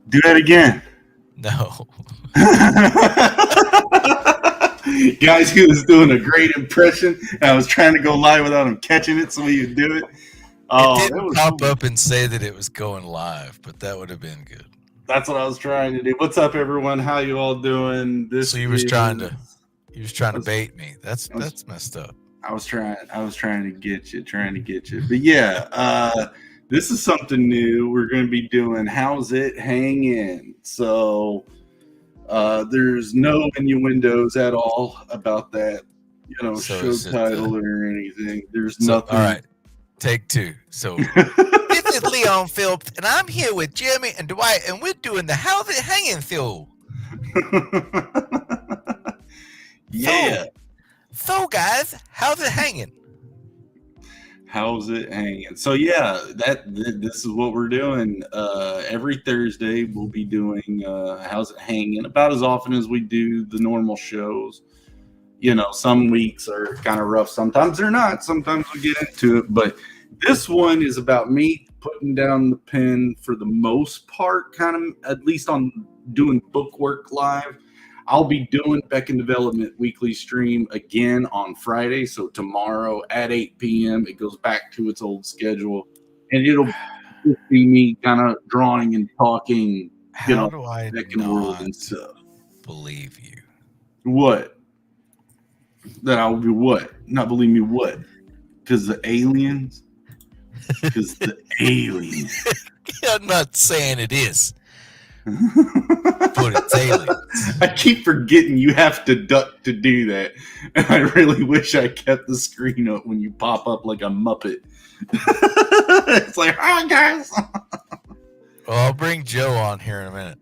Do that again. No. Guys, he was doing a great impression. And I was trying to go live without him catching it so he would do it. It Oh, that didn't was pop cool. up and say that it was going live, but that would have been good. That's what I was trying to do. What's up, everyone? How you all doing? So This you was trying to is. you was trying I to was, bait me. That's I was, that's messed up. I was trying. I was trying to get you. Trying to get you. But yeah, this is something new. We're going to be doing. How's it hanging? So there's no innuendos at all about that. So Show is it title or anything. There's so all nothing. right. Take two. So this is Leon Phillips, and I'm here with Jeremy and Dwight, and we're doing the How's It Hanging show. Yeah. So guys, how's it hanging? How's it hanging? So yeah, this is what we're doing. Every Thursday we'll be doing how's it hanging about as often as we do the normal shows. Some weeks are kind of rough. Sometimes they're not. Sometimes we get into it. But this one is about me putting down the pen for the most part, kind of at least on doing book work live. I'll be doing Beckon Development Weekly stream again on Friday. So tomorrow at 8 p.m. it goes back to its old schedule. And it'll just be me kind of drawing and talking, How do I Beckon world and not stuff. believe you? What? That I'll be what? Not believe me what? Because the aliens? Because the aliens. I'm not saying it is, but it's aliens. I keep forgetting you have to duck to do that. And I really wish I kept the screen up when you pop up like a Muppet. It's like, hi guys. Well, I'll bring Joe on here in a minute.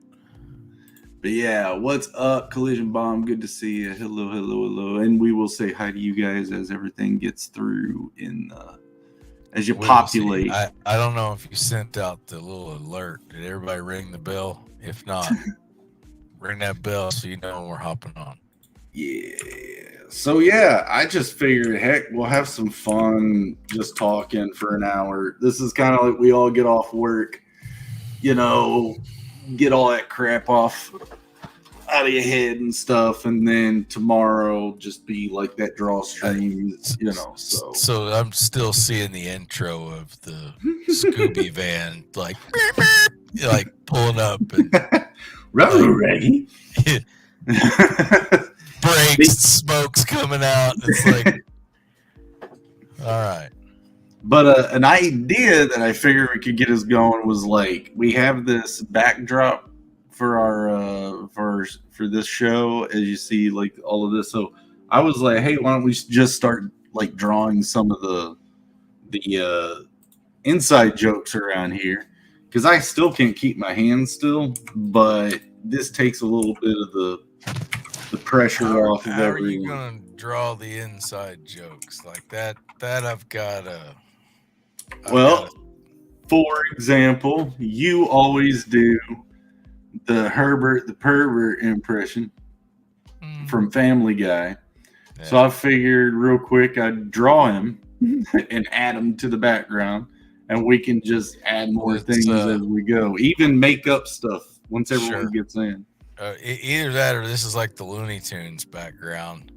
But yeah, what's up, Collision Bomb? Good to see you. Hello, hello, hello. And we will say hi to you guys as everything gets through as you populate. I don't know if you sent out the little alert. Did everybody ring the bell? If not, ring that bell so you know when we're hopping on. Yeah. So yeah, I just figured, heck, we'll have some fun just talking for an hour. This is kind of like we all get off work, get all that crap off out of your head and stuff, and then tomorrow just be like that draw stream, So I'm still seeing the intro of the Scooby van, like pulling up and ready. Brakes, smoke's coming out. It's like, all right. But an idea that I figured we could get us going was like we have this backdrop for our for this show, as you see, like all of this. So I was like, hey, why don't we just start like drawing some of the inside jokes around here? Because I still can't keep my hands still, but this takes a little bit of the pressure off of everyone. How are you gonna draw the inside jokes like that? That I've got to. For example, you always do the Herbert the pervert impression from Family Guy. Yeah. So I figured real quick I'd draw him and add him to the background, and we can just add more things as we go. Even make up stuff once everyone gets in. Either that or this is like the Looney Tunes background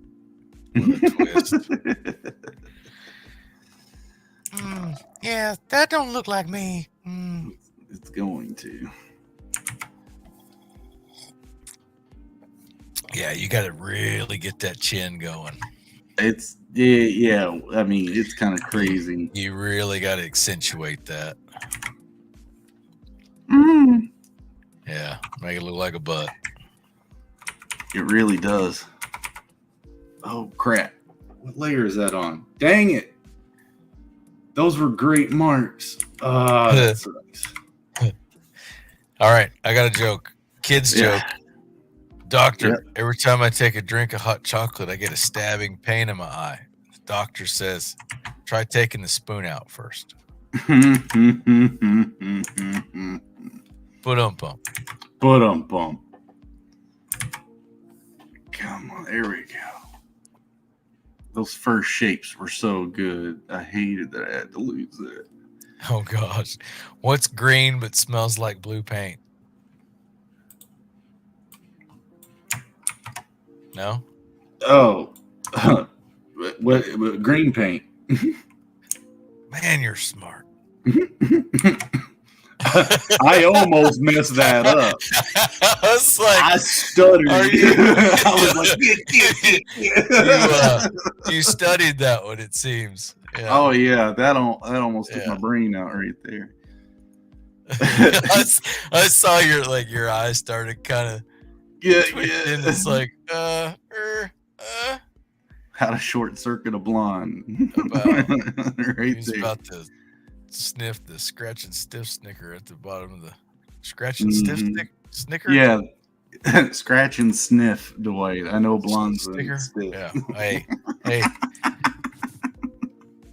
with a twist. Yeah, that don't look like me. It's going to. Yeah, you got to really get that chin going. It's yeah. I mean, it's kind of crazy. You really got to accentuate that. Yeah, make it look like a butt. It really does. Oh crap! What layer is that on? Dang it! Those were great marks. That sucks. All right, I got a joke. Kids joke. Doctor, every time I take a drink of hot chocolate, I get a stabbing pain in my eye. The doctor says, try taking the spoon out first. Ba-dum-bum. Ba-dum-bum. Come on, there we go. Those first shapes were so good. I hated that I had to lose that. Oh, gosh. What's green but smells like blue paint? No? Oh, what green paint? Man, you're smart. I almost messed that up. I was like, I stuttered. Are you- I was like, you studied that one, it seems. Yeah. oh yeah, that almost took my brain out right there. I saw your eyes started kind of twitching. It's like how to short circuit a blonde. Right he's there. About to sniff the scratch and stiff snicker at the bottom of the scratch and stiff snicker. Yeah, scratch and sniff, Dwight. I know blondes sticker. Yeah. Hey.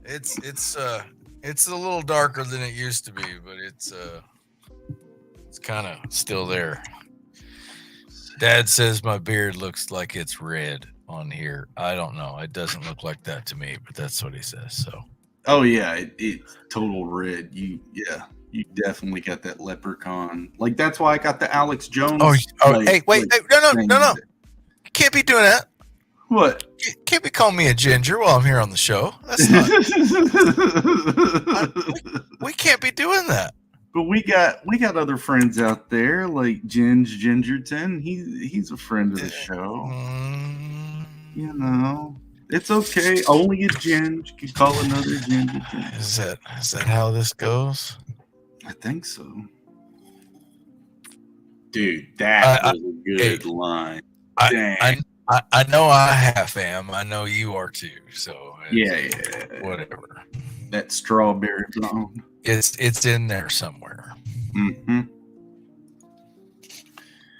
It's a little darker than it used to be, but it's kind of still there. Dad says my beard looks like it's red on here. I don't know. It doesn't look like that to me, but that's what he says. So. Oh yeah, it's total red. You definitely got that leprechaun. Like that's why I got the Alex Jones. Oh, hey, wait, no. You can't be doing that. What? You can't be calling me a ginger while I'm here on the show. That's not. we can't be doing that. But we got other friends out there like Ginge Gingerton. He's a friend of the show. You know, it's okay. Only a Ginge can call another Gingerton. Is that how this goes? I think so. Dude, that was a good line. Dang. I know I half am. I know you are too. So yeah. Whatever. That strawberry blonde. It's in there somewhere. Mm-hmm.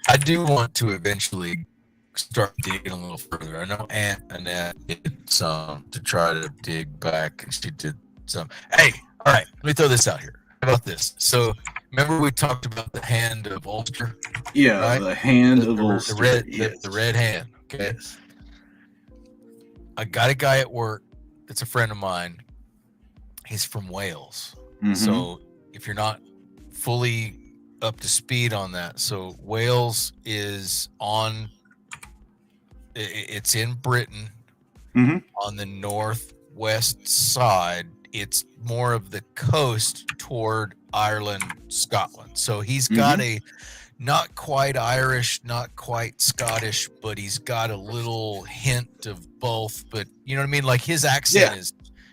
I do want to eventually start digging a little further. I know Aunt Annette did some to try to dig back, and she did some. Hey, all right, let me throw this out here. How about this? So remember we talked about the hand of Ulster? Yeah, right? The hand of Ulster. The red hand. Okay. Yes. I got a guy at work that's a friend of mine. He's from Wales. Mm-hmm. So if you're not fully up to speed on that, so Wales is it's in Britain on the northwest side. It's more of the coast toward Ireland, Scotland. So he's got a not quite Irish, not quite Scottish, but he's got a little hint of both. But you know what I mean? Like his accent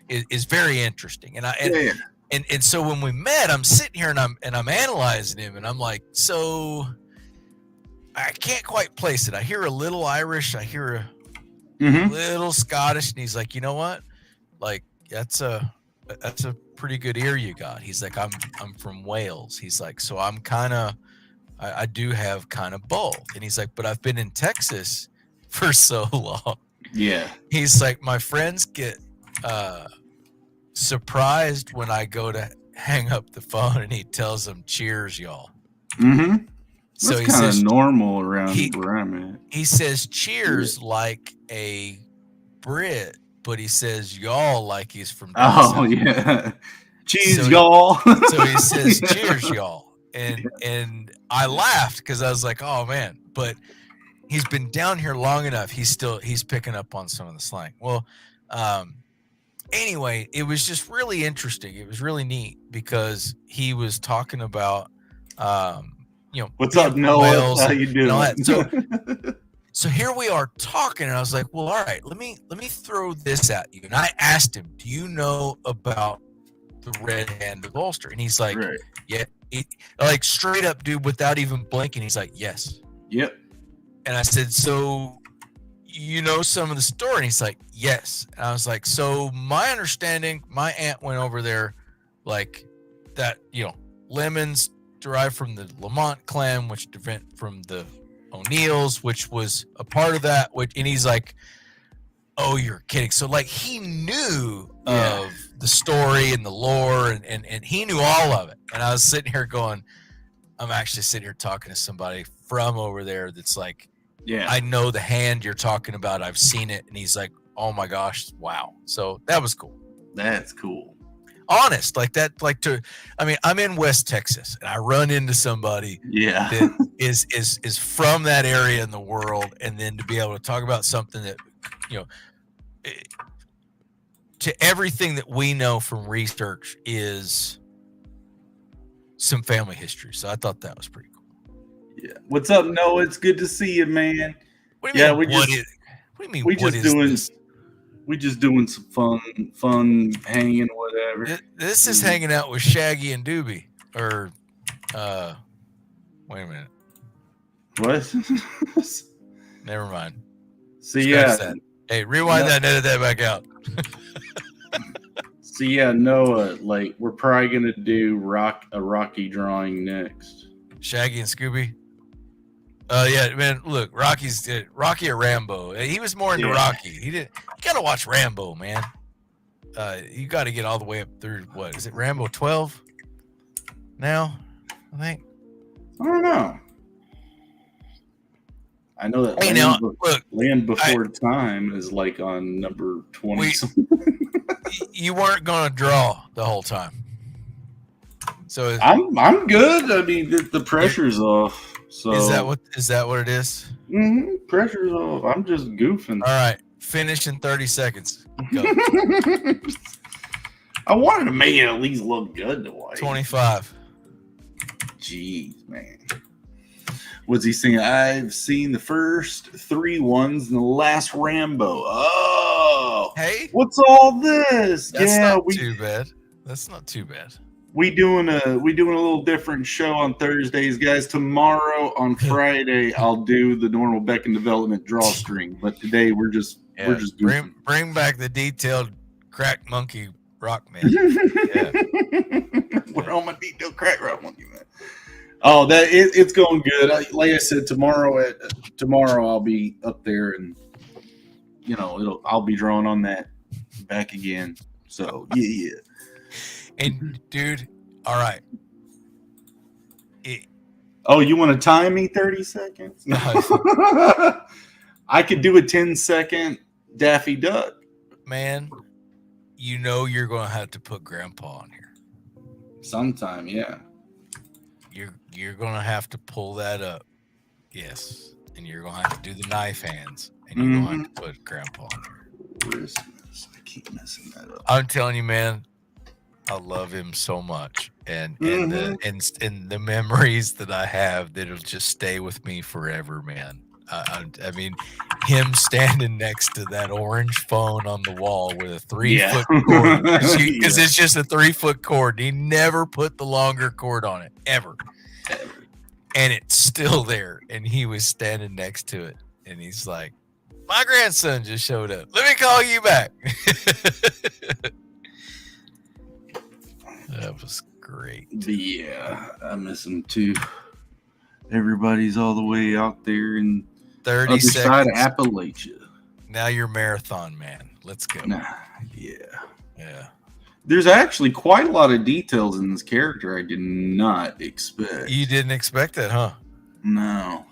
is very interesting. And so when we met, I'm sitting here and I'm analyzing him, and I'm like, so I can't quite place it. I hear a little Irish, I hear a little Scottish, and he's like, you know what? Like that's a pretty good ear you got. He's like, I'm from Wales. He's like, so I'm kind of I do have kind of both. And he's like, but I've been in Texas for so long. Yeah. He's like, my friends get surprised when I go to hang up the phone and he tells them, cheers, y'all. Mm-hmm. So that's kind of normal around where I'm at. He says cheers like a Brit, but he says y'all like he's from Texas. Yeah. Cheers, y'all. So he says cheers, y'all. And I laughed because I was like, oh man, but he's been down here long enough. He's picking up on some of the slang. Well, anyway, it was just really interesting. It was really neat because he was talking about, what's up, Noah? How you doing? So here we are talking, and I was like, well, all right, let me throw this at you. And I asked him, do you know about the red hand of Ulster? And he's like, yeah. Like straight up, dude, without even blinking, he's like, yes. Yep. And I said, so you know some of the story? And he's like, yes. And I was like, so my understanding, my aunt went over there like that, lemons derived from the Lamont clan, which derived from the O'Neills, which was a part of that. And he's like, oh, you're kidding. So like he knew of the story and the lore and he knew all of it. And I was sitting here going, I'm actually sitting here talking to somebody from over there that's like, I know the hand you're talking about. I've seen it. And he's like, oh my gosh, wow. So that was cool. That's cool. honest, like that. I mean, I'm in West Texas, and I run into somebody that is from that area in the world, and then to be able to talk about something that, to everything that we know from research is some family history. So I thought that was pretty cool. Yeah. What's up, Noah? It's good to see you, man. What do you mean? What do you mean? We just doing some fun hanging, whatever. This is hanging out with Shaggy and Doobie. Or, wait a minute. What? Never mind. So yeah. That. Hey, rewind that and edit that back out. So yeah, Noah, like we're probably gonna do a Rocky drawing next. Shaggy and Scooby. Yeah, man. Look, Rocky or Rambo. He was more into Rocky. You gotta watch Rambo, man. You got to get all the way up through what is it? Rambo 12. Now, I think. I don't know. I know that Land Before Time is like on number 20. You weren't gonna draw the whole time, so I'm good. I mean, the pressure's off. So is that what it is? Mm-hmm. Pressure's off. I'm just goofing. All right, finish in 30 seconds. Go. I wanted to make it at least look good to watch. 25. Jeez, man. What's he saying? I've seen the first 3 ones and the last Rambo. Oh, hey, what's all this? That's not too bad. That's not too bad. We doing a little different show on Thursdays, guys. Tomorrow on Friday, I'll do the normal Beckoned Development drawstring, but today we're just bring back the detailed crack monkey rock man. Yeah. We're on my detailed crack rock monkey man. Oh, it's going good. Like I said, tomorrow I'll be up there, and I'll be drawing on that back again. So yeah. And dude, all right. You want to time me 30 seconds? No. I could do a 10-second Daffy Duck. Man, you're going to have to put Grandpa on here. Sometime, yeah. You're going to have to pull that up. Yes. And you're going to have to do the knife hands. And you're going to have to put Grandpa on here. Christmas. I keep messing that up. I'm telling you, man. I love him so much, and the memories that I have that'll just stay with me forever, man. I mean, him standing next to that orange phone on the wall with a 3-foot cord, because it's just a 3-foot cord. He never put the longer cord on it ever, and it's still there. And he was standing next to it, and he's like, "My grandson just showed up. Let me call you back." That was great. Yeah, I miss him too. Everybody's all the way out there in 30 other seconds. Side of Appalachia. Now you're marathon man. Let's go. Yeah. There's actually quite a lot of details in this character I did not expect. You didn't expect that, huh? No.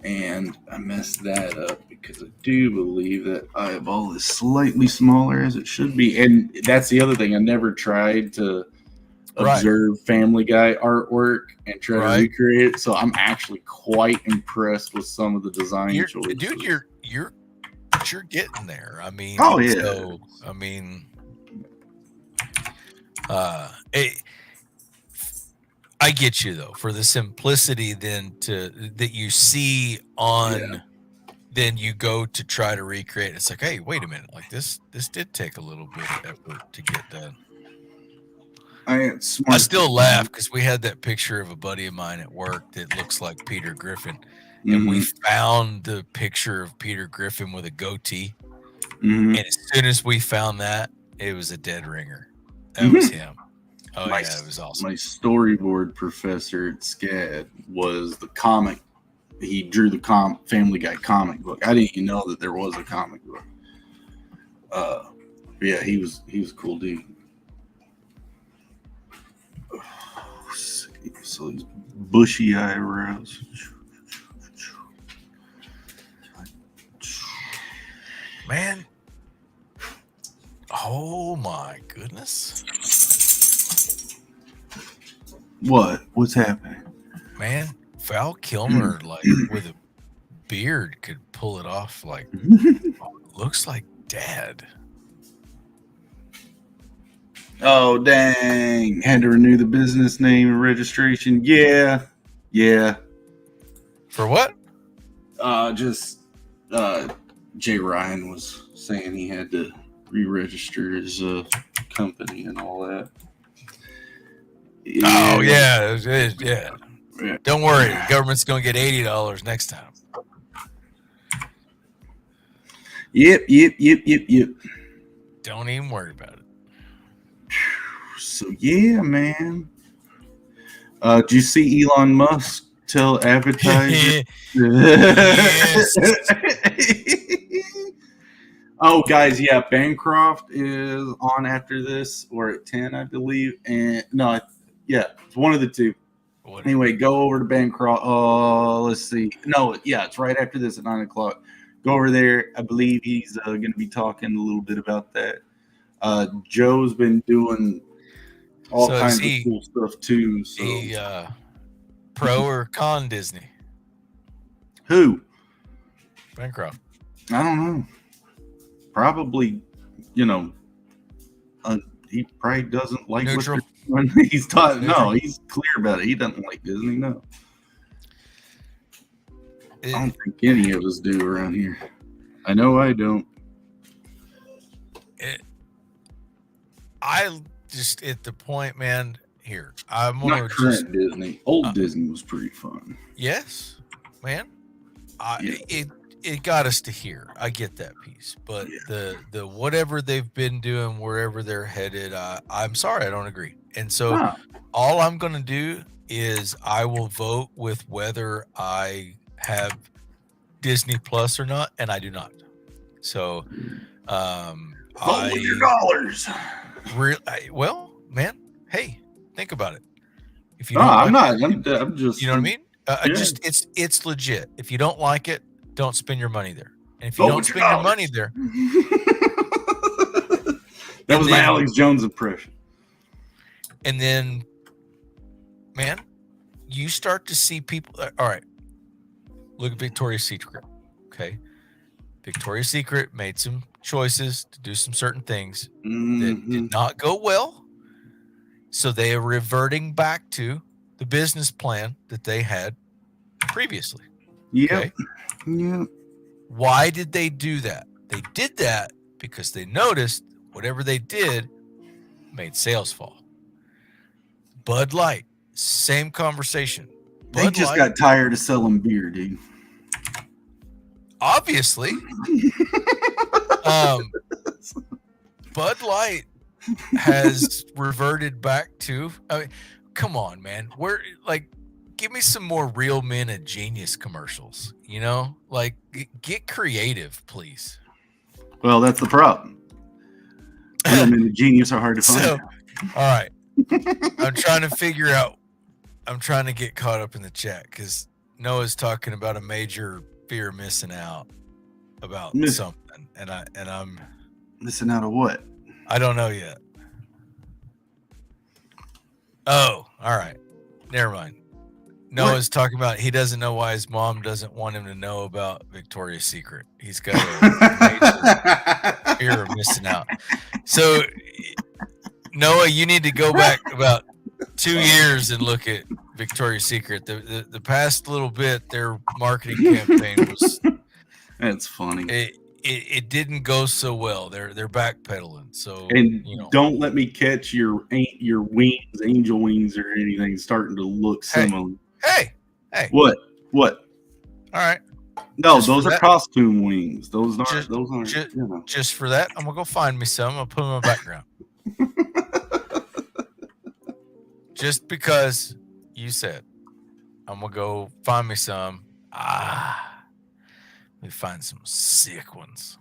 And I messed that up because I do believe that eyeball is slightly smaller as it should be. And that's the other thing. I never tried to observe Family Guy artwork and try to recreate it. So I'm actually quite impressed with some of the design choices. Dude, you're getting there. I mean, So, I mean, I get you though, for the simplicity then that you see on, then you go to try to recreate. It's like, hey, wait a minute, like this did take a little bit of effort to get done. I still laugh because we had that picture of a buddy of mine at work that looks like Peter Griffin, and we found the picture of Peter Griffin with a goatee, and as soon as we found that, it was a dead ringer. That was him. Oh, yeah, it was awesome. My storyboard professor at SCAD was the comic. He drew the Family Guy comic book. I didn't even know that there was a comic book. Yeah, he was a cool dude. So these bushy eyebrows. Man. Oh, my goodness. What? What's happening? Man, Val Kilmer, like with a beard, could pull it off. Like, looks like Dad. Oh, dang. Had to renew the business name and registration. Yeah. For what? Jay Ryan was saying he had to re-register his company and all that. Oh, yeah. Yeah. Don't worry. The government's going to get $80 next time. Yep. Don't even worry about it. So, yeah, man. Did you see Elon Musk tell advertisers? Yes. Oh, guys, yeah, Bancroft is on after this, or at 10, I believe. And no, yeah, it's one of the two. What? Anyway, go over to Bancroft. Oh, let's see. No, yeah, it's right after this at 9 o'clock. Go over there. I believe he's going to be talking a little bit about that. Joe's been doing all kinds of cool stuff too. So. Pro or con Disney? Who? Bancroft. I don't know. Probably, he probably doesn't like neutral. When he's taught. No, he's clear about it. He doesn't like Disney. No, I don't think any of us do around here. I know I don't. I just at the point, man. Here, I'm not current Disney. Old Disney was pretty fun. Yes, man. It got us to here. I get that piece, but the whatever they've been doing, wherever they're headed, I'm sorry, I don't agree. And so, all I'm going to do is I will vote with whether I have Disney Plus or not, and I do not. So, vote with your dollars. Well, man, hey. Think about it. If you I'm just. You know what I mean? It's legit. If you don't like it, don't spend your money there. And if you don't spend your money there, that was my Alex Jones impression. And then, man, you start to see people. All right, look at Victoria's Secret. Okay, Victoria's Secret made some choices to do some certain things that did not go well. So they are reverting back to the business plan that they had previously. Yeah. Okay? Why did they do that? They did that because they noticed whatever they did made sales fall. Bud Light, same conversation. They just got tired of selling beer, dude. Obviously. Bud Light has reverted back to, I mean, come on, man. Give me some more Real Men and Genius commercials, like get creative, please. Well, that's the problem. Real Men and Genius are hard to find. So, all right. I'm trying to get caught up in the chat because Noah's talking about a major fear of missing out about something. And I'm missing out of what? I don't know yet. Oh, all right. Never mind. Noah's talking about he doesn't know why his mom doesn't want him to know about Victoria's Secret. He's got a major fear of missing out. So, Noah, you need to go back about 2 years and look at Victoria's Secret. The past little bit, their marketing campaign was. That's funny. It didn't go so well. They're backpedaling. So don't let me catch your wings, angel wings, or anything starting to look similar. Hey. What? All right. No, those are costume wings. Those aren't. Just for that, I'm gonna go find me some. I'll put them in my background. Just because you said, I'm gonna go find me some. Let me find some sick ones.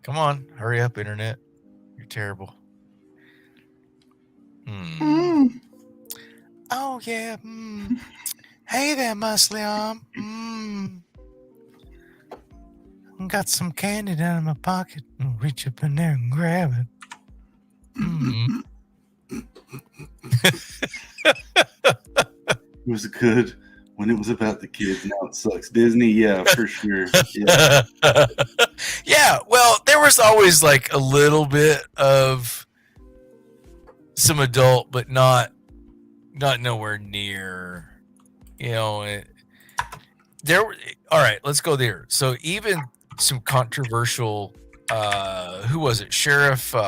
Come on, hurry up, internet. You're terrible. Oh, yeah. Hey there, Muslim. Got some candy down in my pocket. I'll reach up in there and grab it. It was good when it was about the kids. Now it sucks. Disney, yeah, for sure. Yeah. Yeah, well, there was always like a little bit of some adult, but not nowhere near. You know, all right, let's go there. So even some controversial. Who was it? Sheriff. Who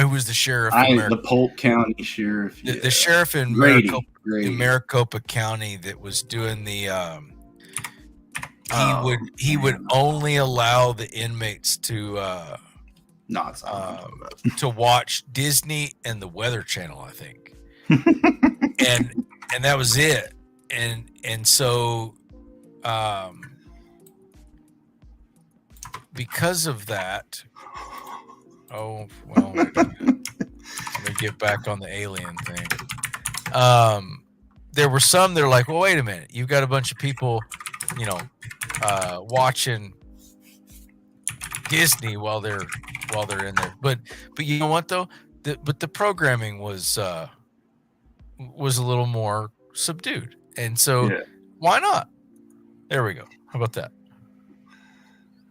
was the sheriff? The Polk County sheriff. The sheriff in Maricopa County that was doing the. He would only allow the inmates to to watch Disney and the Weather Channel, I think, and that was it. And so because of that, let me get back on the alien thing. There were some, they're like, well, wait a minute, you've got a bunch of people, watching Disney while they're in there. But you know what though? The programming was a little more subdued, and so why not? There we go. How about that?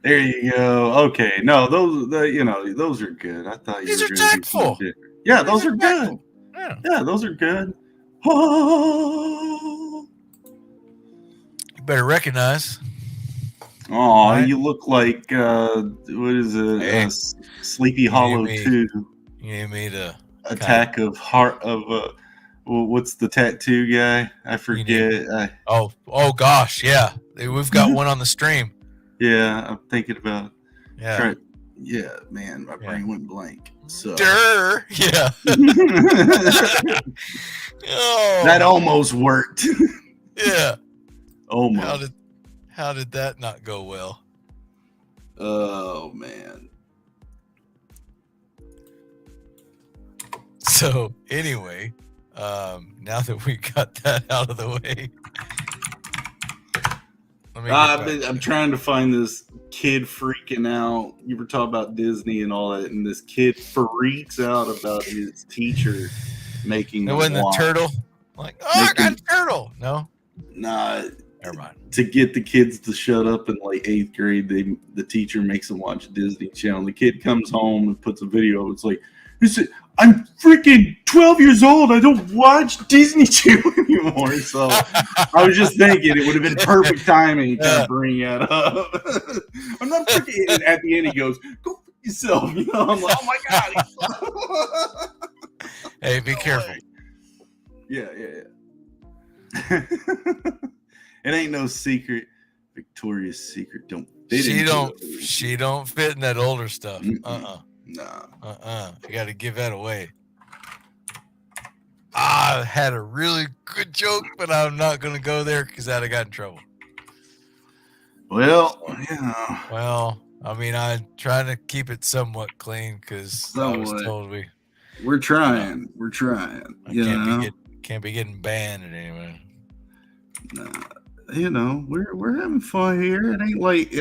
There you go. Okay, no, those are good. I thought these are tactful. Yeah, those are good. Yeah, those are good. Oh. You better recognize. Oh, right. You look like what is it? Hey, Sleepy Hollow 2. You need me to Attack of Heart of what's the tattoo guy? I forget. Oh gosh, yeah. We've got one on the stream. Yeah, I'm thinking about. Yeah. Yeah, man, my brain went blank. So. Yeah. That almost worked. Yeah. Almost. How did that not go well? Oh man. So anyway, now that we got that out of the way, I'm trying to find this kid freaking out. You were talking about Disney and all that, and this kid freaks out about his teacher making. It wasn't the turtle. Like, I got a turtle. No. Nah. Never mind. To get the kids to shut up in like 8th grade, the teacher makes them watch Disney Channel. The kid comes home and puts a video. It's like, I'm freaking 12 years old. I don't watch Disney Channel anymore. So I was just thinking it would have been perfect timing to bring that up. I'm not freaking. And at the end, he goes, "Go for yourself." I'm like, "Oh my god!" Hey, be careful. Yeah. It ain't no secret. Victoria's Secret don't fit. She don't fit in that older stuff. Nah. You got to give that away. I had a really good joke, but I'm not going to go there because I'd have got in trouble. Well, Well, I mean, I'm trying to keep it somewhat clean because I was told we're trying. We're trying. Can't be getting banned anyway. We're having fun here. It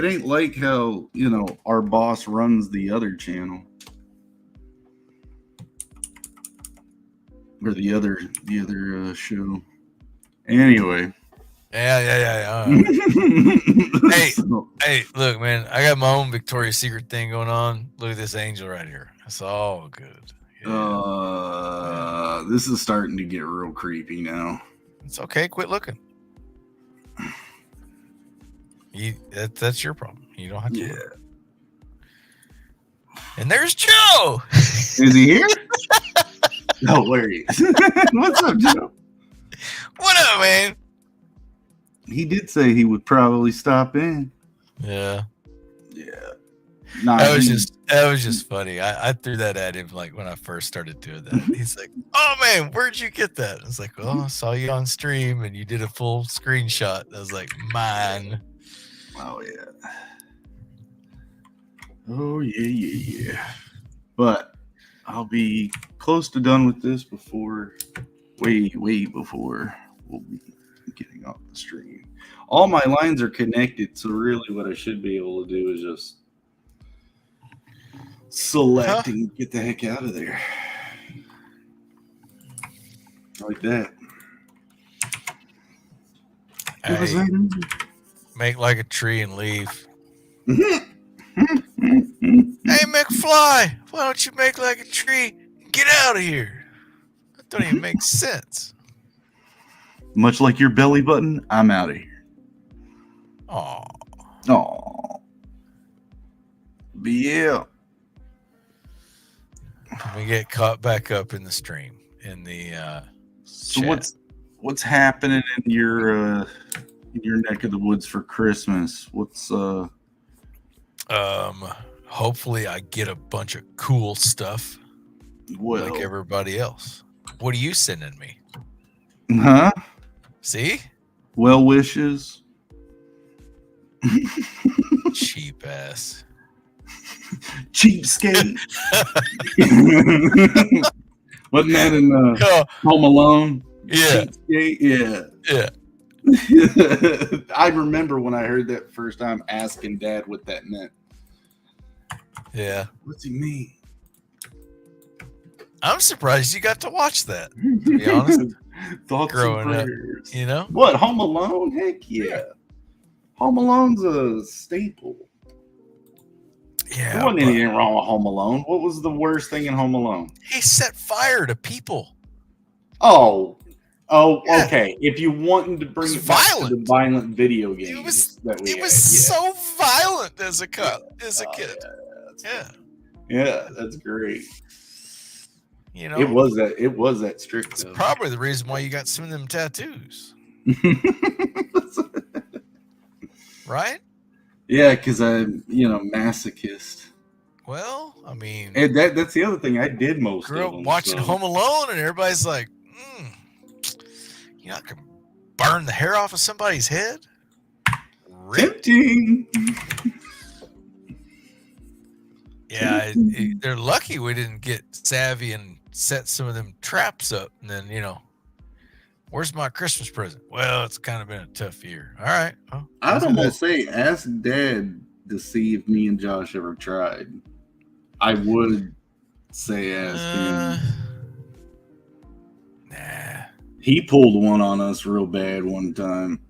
ain't like how our boss runs the other channel or the other show. Anyway. Yeah. Hey, look, man, I got my own Victoria's Secret thing going on. Look at this angel right here. That's all good. Yeah. This is starting to get real creepy now. It's okay. Quit looking. That's your problem. You don't have to. Yeah. And there's Joe. Is he here? No, where he is. What's up, Joe? What up, man? He did say he would probably stop in. Yeah. Nah, that was just funny. I threw that at him like when I first started doing that. He's like, "Oh man, where'd you get that?" I was like, "Well, I saw you on stream and you did a full screenshot." I was like, "Mine." Oh yeah. Oh yeah. But I'll be close to done with this way before we'll be getting off the stream. All my lines are connected, so really what I should be able to do is just select and get the heck out of there. Like that. Hey, make like a tree and leave. Hey, Hey, McFly, why don't you make like a tree and get out of here? That don't even make sense. much like your belly button, I'm out of here. Aw. Oh. But yeah. We get caught back up in the stream in the So chat. what's happening in your neck of the woods for Christmas? What's Hopefully I get a bunch of cool stuff well, like everybody else. What are you sending me? huh? See? Well wishes. Cheap ass. Cheapskate. Wasn't that in Oh, Home Alone? yeah. Cheapskate? Yeah. Yeah. I remember when I heard that first time asking Dad what that meant. Yeah. What's he mean? I'm surprised you got to watch that, to be honest. Thoughts Growing and up, prayers. you know? What, Home Alone? Heck yeah. Home Alone's a staple. Yeah. There wasn't anything wrong with Home Alone. What was the worst thing in Home Alone? He set fire to people. Oh, Yeah. okay. If you wanted to bring It it was back to the violent. violent video games It was so violent as a kid. Yeah. Yeah, that's great. You know, It was that strict. it's though. probably the reason why you got some of them tattoos, right? Yeah, because I'm, masochist. Well, I mean, And that's the other thing I did most grew of up them. watching Home Alone, and everybody's like, "You're not gonna burn the hair off of somebody's head." Rip. Tempting. Yeah, they're lucky we didn't get savvy and set some of them traps up, and then where's my Christmas present? Well, it's kind of been a tough year. All right. Well, I'd almost say ask Dad to see if me and Josh ever tried. I would say ask him. Nah. He pulled one on us real bad one time.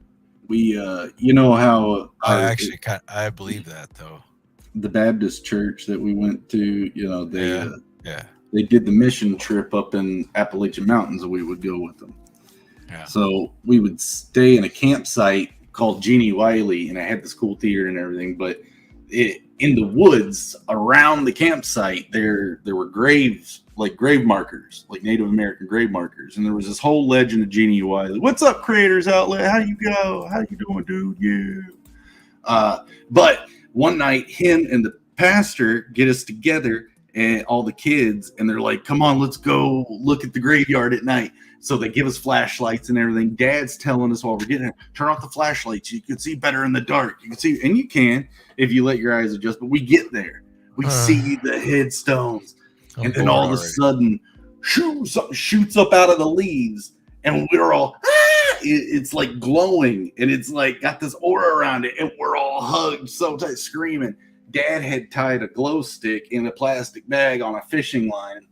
We, you know how I believe that though. the Baptist church that we went to, they did the mission trip up in Appalachian Mountains, and we would go with them. Yeah. So we would stay in a campsite called Jeannie Wiley, and it had the school theater and everything. But in the woods around the campsite, there were graves, like grave markers, like Native American grave markers. And there was this whole legend of Jeannie Wiley. What's up, Creators Outlet? How you go? How you doing, dude? Yeah. But one night, him and the pastor get us together, and all the kids, and they're like, come on, let's go look at the graveyard at night. So they give us flashlights and everything. Dad's telling us while we're getting there, turn off the flashlights. You can see better in the dark. You can see, and you can if you let your eyes adjust. But we get there. We see the headstones. And then all of a sudden, something shoots up out of the leaves. And we're all, it's like glowing. And it's like got this aura around it. And we're all hugged so tight, screaming. Dad had tied a glow stick in a plastic bag on a fishing line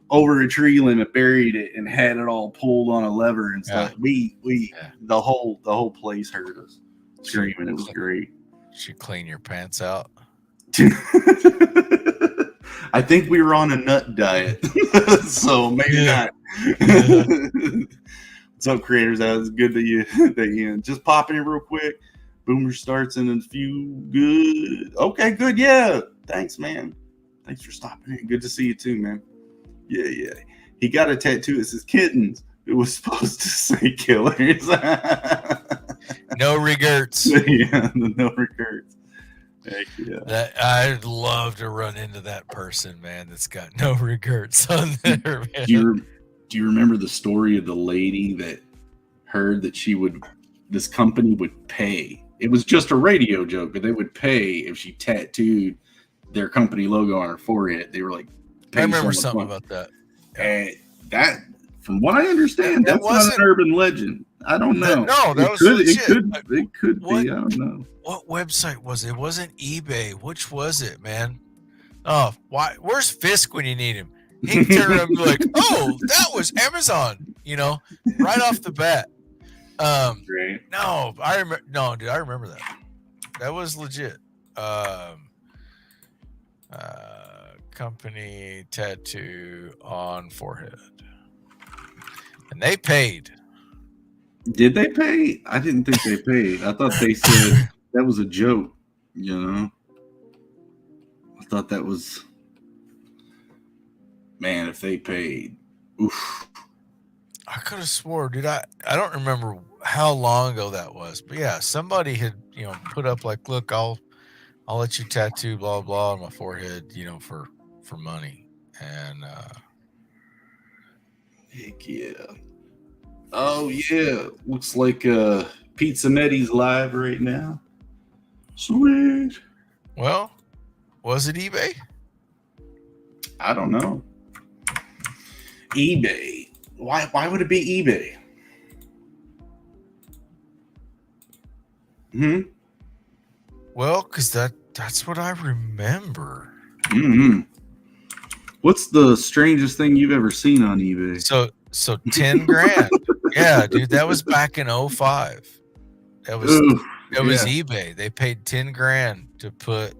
over a tree limb, buried it, and had it all pulled on a lever and stuff. The whole place heard us screaming. It was great. Should clean your pants out. I think we were on a nut diet, so maybe not. What's up, Creators? That was good that you just pop in real quick. Boomer starts in a few. Good. Okay, good. Yeah. Thanks, man. Thanks for stopping in. Good to see you too, man. Yeah. He got a tattoo that says kittens. It was supposed to say killers. No regrets. Yeah, no regrets. Heck yeah. I'd love to run into that person, man, that's got no regrets on there, man. Do you remember the story of the lady that heard that this company would pay? It was just a radio joke, but they would pay if she tattooed their company logo on her forehead. They were like, I remember something about that. And that, from what I understand, that's not an urban legend. I don't know. It could be. I don't know. What website was it? It wasn't eBay. Which was it, man? Oh, why? Where's Fisk when you need him? He can turn around and be like, "Oh, that was Amazon. You know, right off the bat. Great. No, I remember. No, dude, I remember that. That was legit. Company tattoo on forehead, and they paid. Did they pay? I didn't think they paid. I thought they said that was a joke. You know, I thought that was, man, if they paid, oof. I could have swore, dude. I don't remember how long ago that was, but yeah, somebody had put up like, look, I'll let you tattoo blah blah on my forehead, for money, and Heck yeah. Oh yeah, looks like Pizza Netty's live right now. Sweet. well, was it eBay? I don't know. eBay. Why would it be eBay? Well, because that's what I remember. Mm-hmm. What's the strangest thing you've ever seen on eBay? So 10 grand. Yeah, dude, that was back in 05. That was eBay. They paid 10 grand to put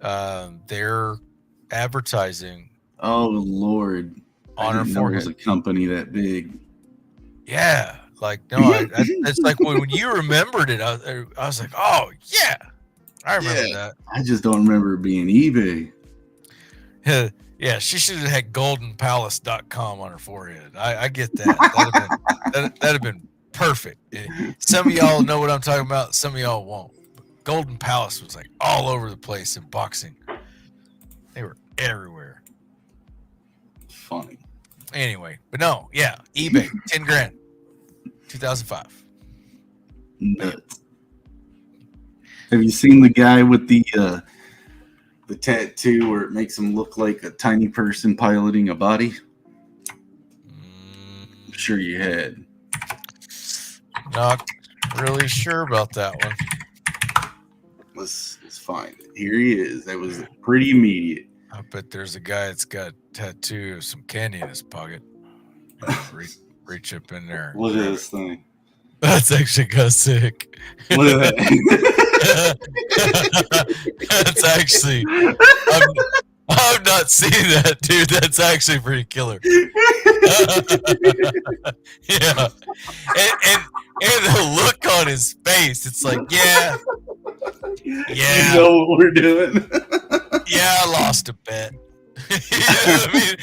their advertising. Oh Lord. On her forehead. It was a company that big. Yeah, like no, it's like when you remembered it, I was like, oh yeah, I remember that. I just don't remember it being eBay. Yeah, she should have had goldenpalace.com on her forehead. I get that. That'd have been perfect. Some of y'all know what I'm talking about. Some of y'all won't. But Golden Palace was like all over the place in boxing. They were everywhere. Funny. Anyway, but no, yeah, eBay, 10 grand, 2005. Nuts. Have you seen the guy with the tattoo where it makes him look like a tiny person piloting a body? I'm sure you had. Not really sure about that one. Let's find it. Here he is. That was pretty immediate. I bet there's a guy that's got a tattoo of some candy in his pocket. Reach up in there. Look at this thing. That's actually kind of sick. Look at that. That's actually, I've not seen that, dude. That's actually pretty killer. Yeah. And the look on his face, it's like, yeah. You know what we're doing. Yeah, I lost a bet. You know what I mean?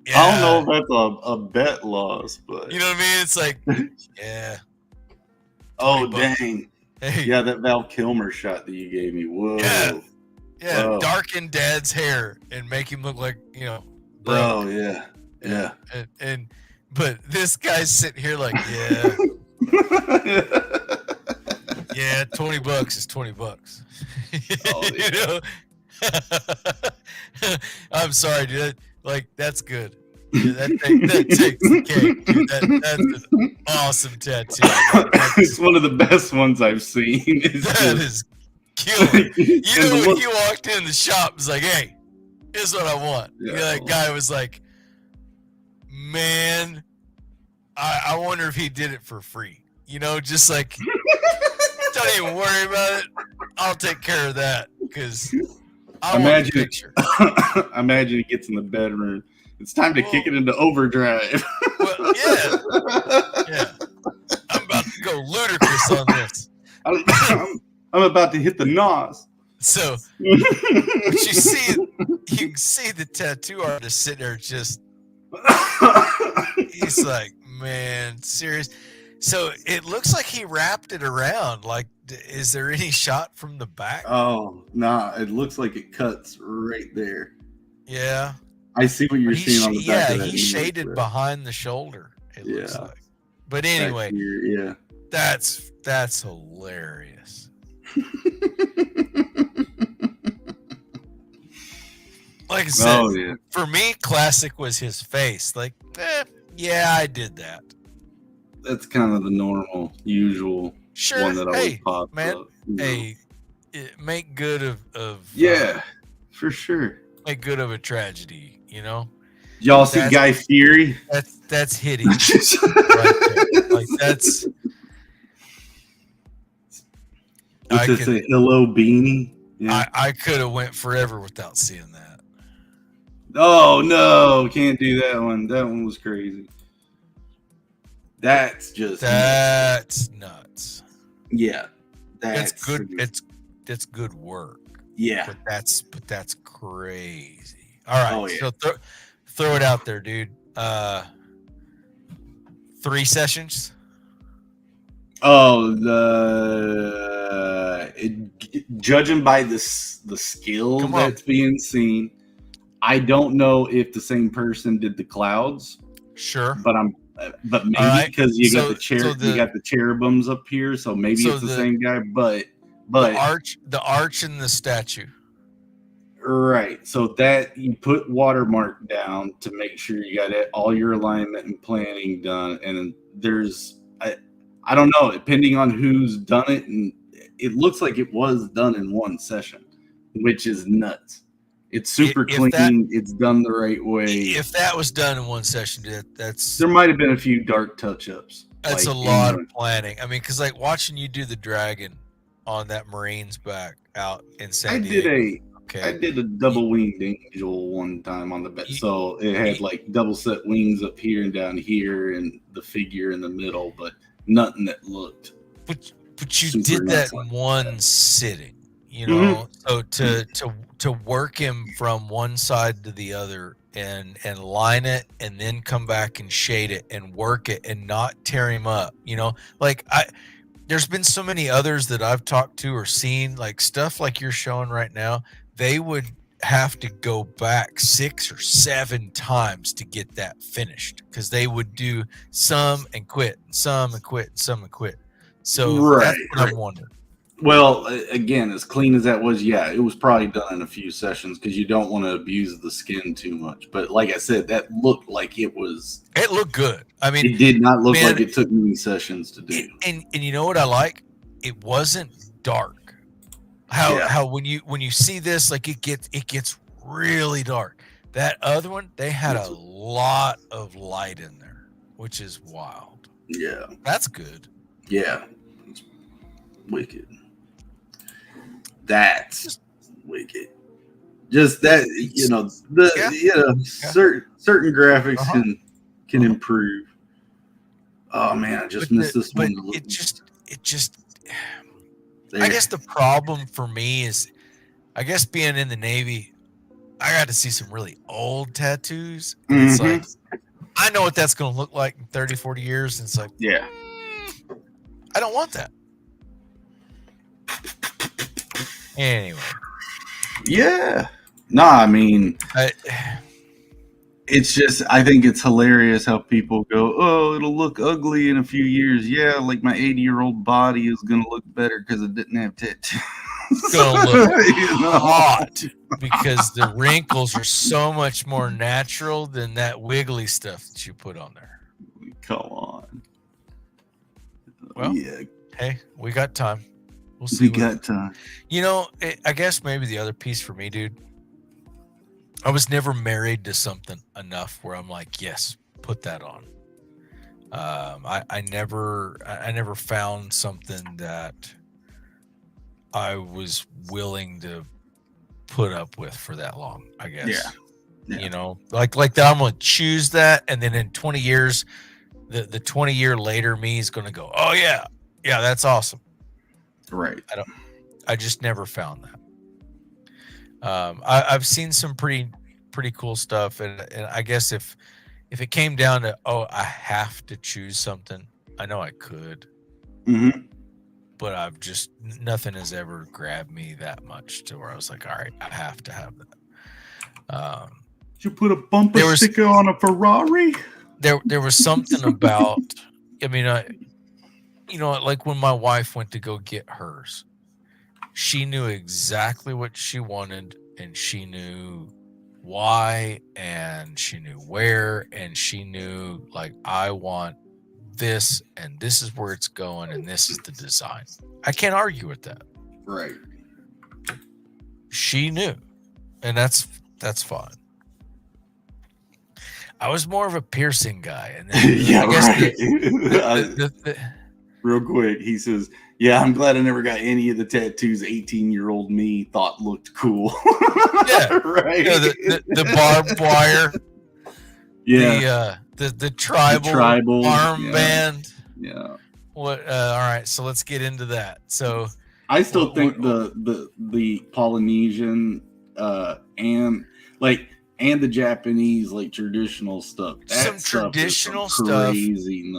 Yeah. I don't know if that's a bet loss, but you know what I mean? It's like, yeah. Oh dang. Hey. Yeah, that Val Kilmer shot that you gave me. Whoa. Yeah. Whoa. Darken Dad's hair and make him look like, Oh yeah. Yeah. And but this guy's sitting here like, yeah. Yeah, $20 is $20. Oh, yeah. I'm sorry, dude. Like, that's good. Yeah, that takes the cake, dude. That's an awesome tattoo. It's one of the best ones I've seen. That is killer. When you walked in the shop, it's like, hey, here's what I want. Yeah. That guy was like, man, I wonder if he did it for free. Just like, don't even worry about it. I'll take care of that because I want the picture. Imagine he gets in the bedroom. It's time to kick it into overdrive. Well, yeah. I'm about to go ludicrous on this. I'm about to hit the nos. So, but you can see the tattoo artist sitting there just, he's like, man, serious. So it looks like he wrapped it around. Like, is there any shot from the back? Oh, nah. It looks like it cuts right there. Yeah. I see what you're seeing on the back of that. He shaded behind the shoulder, it looks like. But anyway, yeah. That's hilarious. Like I said, for me, classic was his face. Like, yeah, I did that. That's kind of the normal, usual one that always pops up. Hey, make good of yeah, for sure. Make good of a tragedy, Y'all see Guy Fieri? That's hideous. Right there. Like that's. What's this? A hello beanie? Yeah. I could have went forever without seeing that. Oh no, can't do that one. That one was crazy. That's nuts. Yeah, that's good. That's good work. Yeah, but that's crazy. All right, so throw it out there, dude. 3 sessions. Oh, judging by the skill that's being seen, I don't know if the same person did the clouds. Sure, but maybe because you got the cherubims up here, so maybe it's the same guy. But the arch and the statue. Right. So that you put watermark down to make sure you got all your alignment and planning done. And there's, I don't know, depending on who's done it. And it looks like it was done in one session, which is nuts. It's super clean. It's done the right way. If that was done in one session, there might have been a few dark touch-ups. That's a lot of planning. I mean, because like watching you do the dragon on that Marine's back out in San Diego. I did a double winged angel one time on the bed. So it had like double set wings up here and down here and the figure in the middle, but nothing that looked. But you did that in one sitting, you know. So to work him from one side to the other and line it and then come back and shade it and work it and not tear him up, you know, like there's been so many others that I've talked to or seen, like stuff like you're showing right now. They would have to go back 6 or 7 times to get that finished because they would do some and quit, some and quit, some and quit. So that's what I'm wondering. Well, again, as clean as that was, it was probably done in a few sessions because you don't want to abuse the skin too much. But like I said, that looked like it was. It looked good. I mean, it did not look like it took many sessions to do. And you know what I like? It wasn't dark. How when you see this, like it gets really dark. That other one, they had a lot of light in there, which is wild. Yeah, that's good. Yeah, it's wicked. That's wicked. Just that, you know, certain graphics can improve. Oh man, I just missed this one. It just. I guess the problem for me is, I guess being in the Navy, I got to see some really old tattoos. And it's like, I know what that's going to look like in 30, 40 years. And it's like, I don't want that. Anyway. Yeah. No, I mean, it's just, I think it's hilarious how people go, oh, it'll look ugly in a few years. Yeah, like my 80-year-old body is going to look better because it didn't have tattoos. It's going to look hot because the wrinkles are so much more natural than that wiggly stuff that you put on there. Come on. Well, hey, we got time. We'll see. We got time. You know, I guess maybe the other piece for me, dude, I was never married to something enough where I'm like, yes, put that on. I never found something that I was willing to put up with for that long, I guess. Yeah. You know, like that I'm going to choose that. And then in 20 years, the 20-year later me is going to go, oh yeah, that's awesome. Right. I just never found that. I've seen some pretty cool stuff, and I guess if it came down to I have to choose something, I know I could, but I've just nothing has ever grabbed me that much to where I was like, all right, I have to have that. Did you put a bumper sticker on a Ferrari? There was something about, I mean, you know, like when my wife went to go get hers. She knew exactly what she wanted, and she knew why, and she knew where, and she knew, like, I want this, and this is where it's going, and this is the design. I can't argue with that. Right. She knew, and that's fine. I was more of a piercing guy, and then, Yeah, I guess right. the Real quick, he says, "Yeah, I'm glad I never got any of the tattoos 18-year-old me thought looked cool." yeah, Right. the barbed wire, Yeah. the tribal Yeah. armband. Yeah. What? All right, so let's get into that. So, I still think what the Polynesian and like and the Japanese like traditional stuff. some That stuff is traditional some stuff. crazy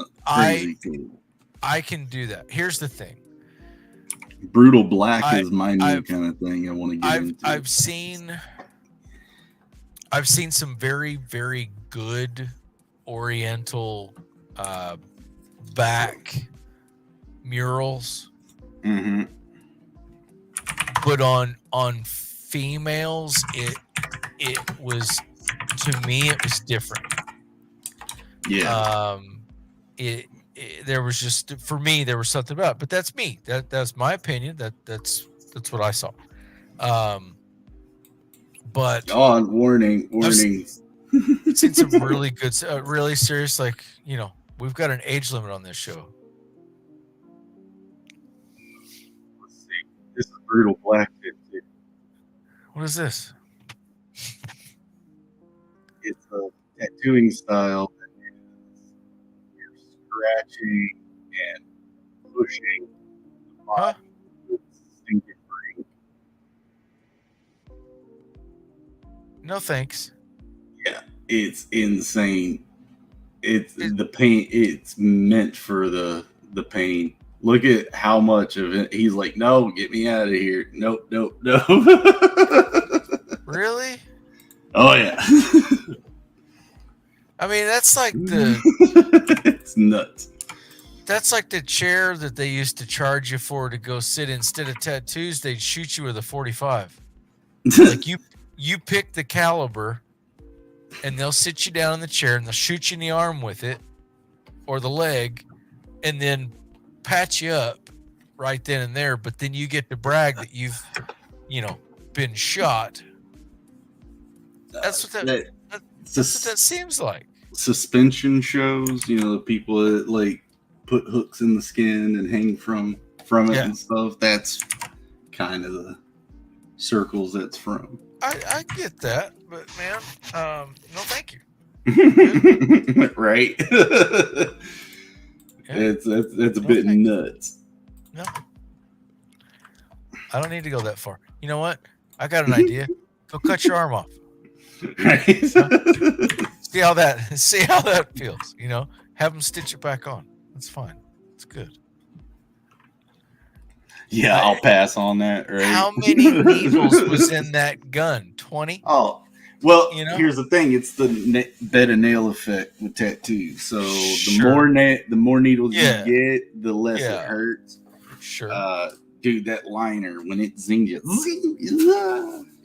cool. I can do that. Here's the thing. Brutal black is my new I've- kind of thing. I want to get into. I've seen some very, very good Oriental back murals, Mm-hmm. but on females, it was, to me, it was different. Yeah. There was just, for me, there was something about it, but that's me. That's my opinion. That's what I saw. But Warning. I've seen some really good, really serious, like, we've got an age limit on this show. Let's see. This is brutal black. What is this? It's a tattooing style that is you're scratching and pushing the body with stinking ring. No thanks. Yeah, it's insane. It's the pain. It's meant for the pain. Look at how much of it. He's like, no, get me out of here. Nope. Really? Oh yeah. I mean, that's like the it's nuts. that's like the chair that they used to charge you for to go sit. Instead of tattoos, they'd shoot you with a 45. Like you pick the caliber, and they'll sit you down in the chair and they'll shoot you in the arm with it or the leg, and then patch you up right then and there. But then you get to brag that you've, been shot. That's what that's what that seems like. Suspension shows, the people that like put hooks in the skin and hang from it and stuff. That's kind of the circles that's from. I get that, but man, no, thank you. Right? Yeah. That's a bit nuts. No, I don't need to go that far. You know what? I got an idea. Go cut your arm off. Right? See how that feels. Have them stitch it back on. That's fine. It's good. Yeah, I'll pass on that. Right? How many needles was in that gun? 20? Oh, well, here's the thing. It's the bed and nail effect with tattoos. So the more needles you get, the less it hurts. Sure. Dude, that liner, when it zings you.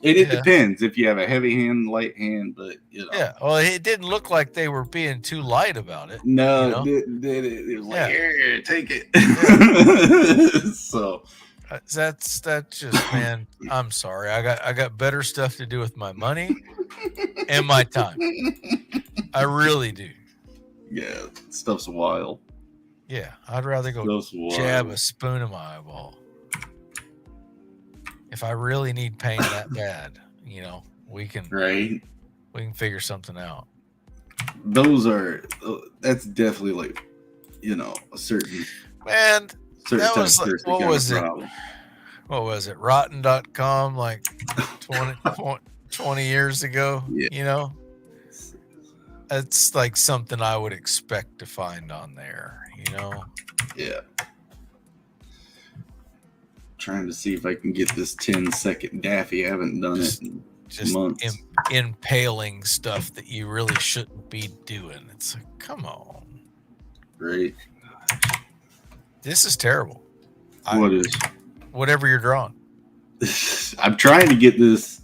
It depends if you have a heavy hand, light hand, but Yeah, well, it didn't look like they were being too light about it. No, it was like, here, take it. Yeah. So that's just, man, I'm sorry. I got better stuff to do with my money and my time. I really do. Yeah, stuff's wild. Yeah, I'd rather go jab a spoon in my eyeball. If I really need pain that bad, we can figure something out. That's definitely like, a certain man. That was like, what was it? Problem. What was it? Rotten.com like 20 years ago. Yeah. It's like something I would expect to find on there. Yeah. Trying to see if I can get this 10-second Daffy. I haven't done it in months. Impaling stuff that you really shouldn't be doing. It's like, come on. Right. This is terrible. What is? Whatever you're drawing. I'm trying to get this.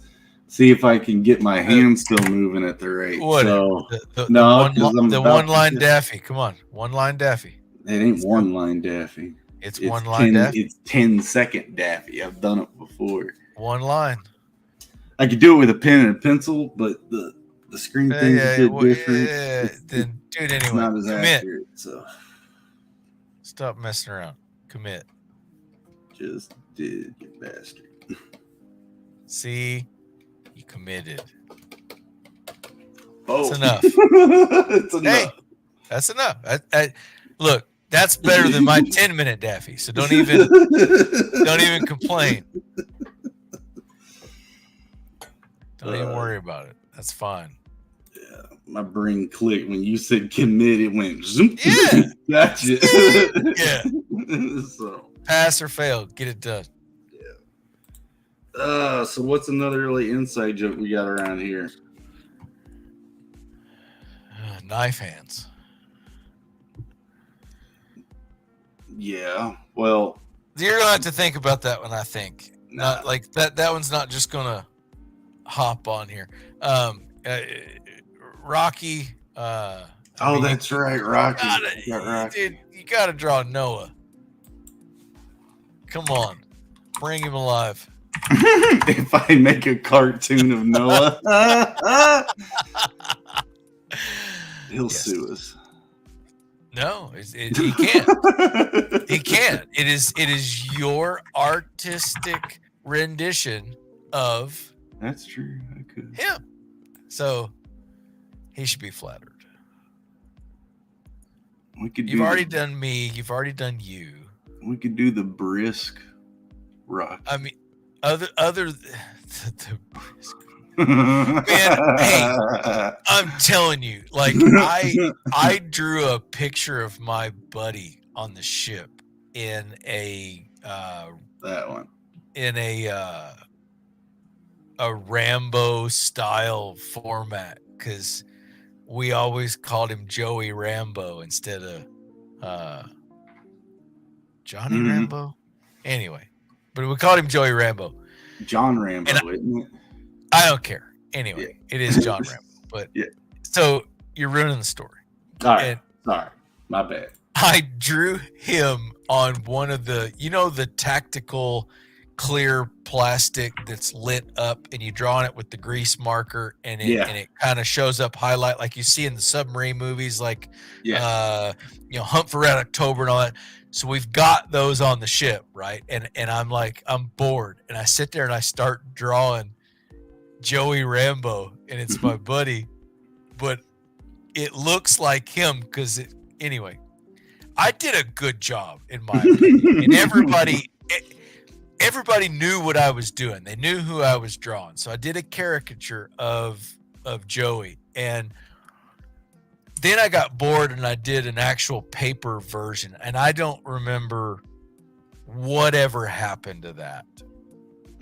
See if I can get my hand still moving at the rate. What? So, the one-line Daffy. Come on. One-line Daffy. It ain't one-line Daffy. It's one-line Daffy. It's 10-second Daffy. I've done it before. One line. I could do it with a pen and a pencil, but the the screen thing's a bit different. Then do it It's anyway. not as Commit. accurate, so Stop messing around. Commit. just did, you bastard. See, you committed. Oh, That's enough. It's enough. Hey, that's enough. Look, that's better than my 10-minute Daffy. So don't even complain. Don't even worry about it. That's fine. Yeah, my brain clicked when you said commit. It went zoom. Yeah. Gotcha. Yeah. So pass or fail, get it done. Yeah. So what's another like inside joke we got around here? Knife hands. Yeah. Well, you're gonna have to think about that one. I think not like that. That one's not just gonna hop on here. Rocky. That's right, Rocky. Dude, you gotta draw Noah. Come on, bring him alive. If I make a cartoon of Noah, he'll sue us. No, he can't. He can't. It is your artistic rendition of. That's true. I could. Him. So he should be flattered. We could. You've already done me. You've already done you. We could do the brisk rock. I mean, other the brisk. Man, hey, I'm telling you, like I drew a picture of my buddy on the ship in a that one in a Rambo style format because we always called him Joey Rambo instead of Johnny Rambo. Anyway, but we called him Joey Rambo. John Rambo, isn't it? I don't care. Anyway, It is John Rambo. But so you're ruining the story. All right. Sorry. My bad. I drew him on one of the, the tactical clear plastic that's lit up and you draw on it with the grease marker and it kind of shows up highlight like you see in the submarine movies, like, Hunt for Red October and all that. So we've got those on the ship, right? And I'm like, I'm bored. And I sit there and I start drawing Joey Rambo and it's my buddy, but it looks like him because anyway, I did a good job in my opinion. And everybody knew what I was doing. They knew who I was drawing. So I did a caricature of Joey. And then I got bored and I did an actual paper version. And I don't remember whatever happened to that.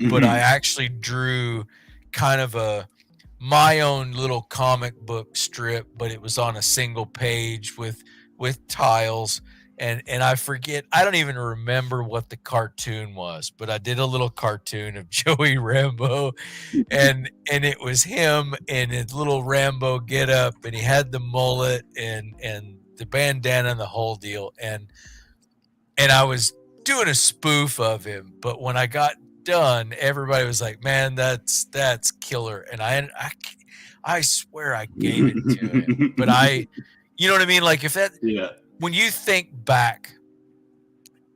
But I actually drew kind of my own little comic book strip, but it was on a single page with tiles. And I forget, I don't even remember what the cartoon was, but I did a little cartoon of Joey Rambo and it was him in his little Rambo get up and he had the mullet and the bandana and the whole deal. And I was doing a spoof of him, but when I got done, everybody was like, man, that's killer. And I swear I gave it to him, but you know what I mean? Like if that, when you think back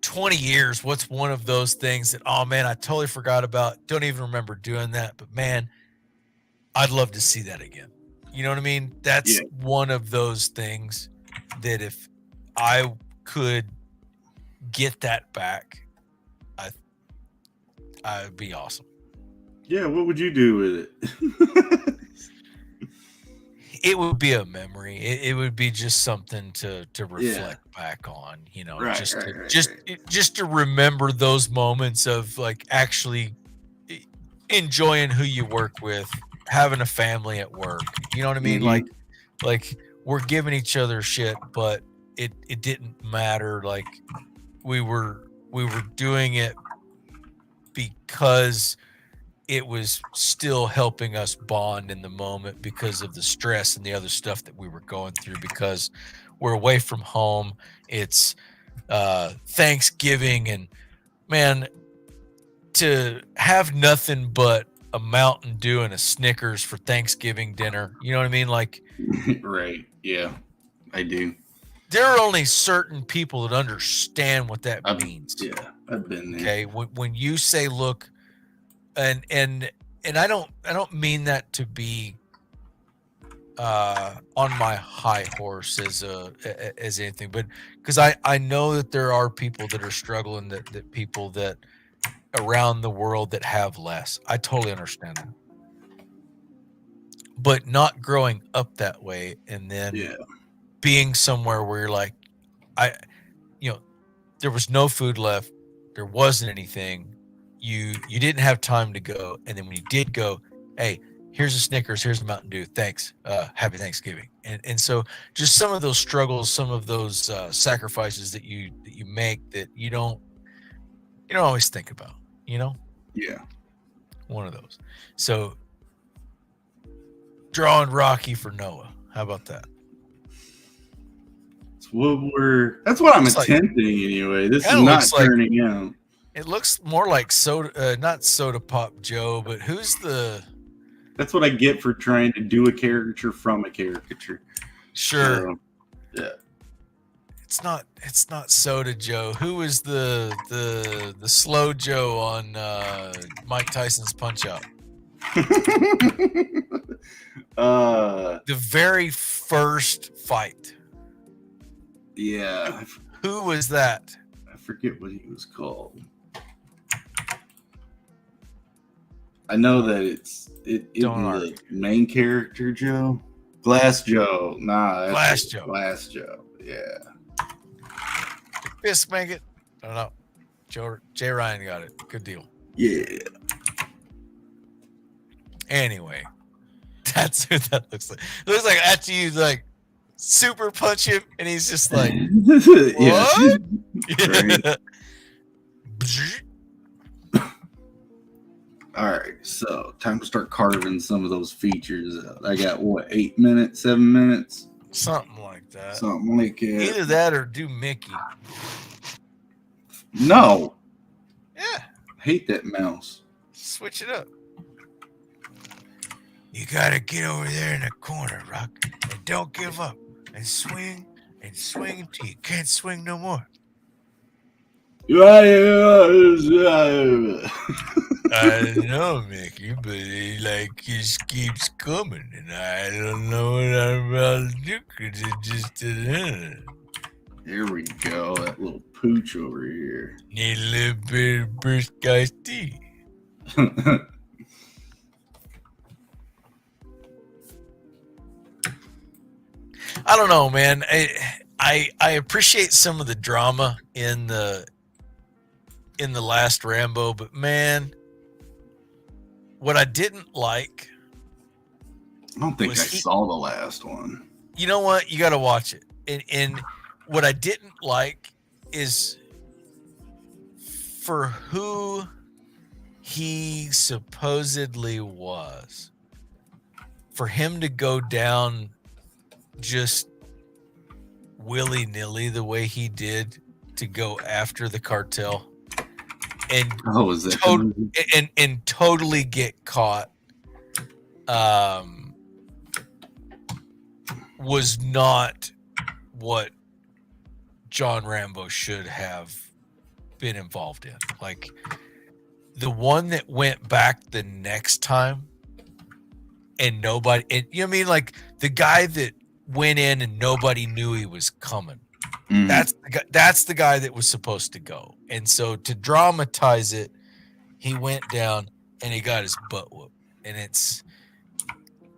20 years, what's one of those things that, oh man, I totally forgot about, don't even remember doing that, but man, I'd love to see that again. You know what I mean? That's one of those things that if I could get that back, I'd be awesome. Yeah, what would you do with it? It would be a memory. It would be just something to reflect back on, just to remember those moments of like actually enjoying who you work with, having a family at work. You know what I mean? Like we're giving each other shit, but it didn't matter. Like we were doing it because it was still helping us bond in the moment because of the stress and the other stuff that we were going through because we're away from home. It's Thanksgiving and man, to have nothing but a Mountain Dew and a Snickers for Thanksgiving dinner. You know what I mean? Like, right. Yeah, I do. there are only certain people that understand what that means. Yeah, I've been there. Okay, when you say, look, and I don't mean that to be on my high horse as anything, but because I know that there are people that are struggling, that people that around the world that have less. I totally understand that. But not growing up that way and then being somewhere where you're like, there was no food left, there wasn't anything, you didn't have time to go, and then when you did go, hey, here's a Snickers, here's a Mountain Dew, thanks, happy Thanksgiving. And so just some of those struggles, some of those sacrifices that you make that you don't always think about, Yeah. One of those. So drawing Rocky for Noah. How about that? That's what I'm attempting anyway. This is not turning out. It looks more like not Soda Pop Joe, but who's the... That's what I get for trying to do a caricature from a caricature. Sure. Yeah. It's not Soda Joe. Who is the slow Joe on Mike Tyson's Punch Out? The very first fight. Yeah. Who was that? I forget what he was called. I know that it's the main character Joe. Glass Joe. Nah. Glass Joe. Glass Joe. Yeah. Did Fisk make it? I don't know. Jay Ryan got it. Good deal. Yeah. Anyway, that's who that looks like. It looks like after you like super punch him, and he's just like, what? Yeah. All right, so time to start carving some of those features out. I got 8 minutes, 7 minutes, something like that. Something like that. Either that or do Mickey. No. Yeah. I hate that mouse. Switch it up. You gotta get over there in the corner, Rock, and don't give up, and swing until you can't swing no more. I know, Mickey, but he just keeps coming, and I don't know what I'm about to do because it just didn't. Here we go, that little pooch over here. Need a little bit of brisk iced tea. I don't know, man. I appreciate some of the drama in the last Rambo, but man, what I didn't like. I don't think I saw the last one. You know what? You got to watch it. And what I didn't like is for who he supposedly was, for him to go down just willy-nilly the way he did to go after the cartel and and totally get caught was not what John Rambo should have been involved in. Like the one that went back the next time and nobody, and you know what I mean? Like the guy that went in and nobody knew he was coming. Mm. That's the guy that was supposed to go. And so to dramatize it, he went down and he got his butt whooped. And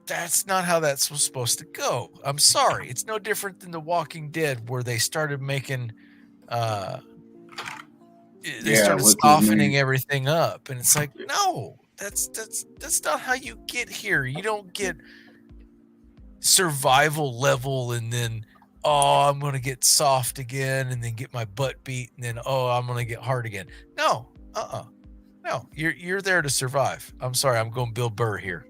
that's not how that's supposed to go. I'm sorry. It's no different than The Walking Dead, where they started making started softening everything up. And it's like, no, that's not how you get here. You don't get survival level and then I'm gonna get soft again and then get my butt beat and then I'm gonna get hard again. No, no, you're there to survive. I'm sorry, I'm going Bill Burr here.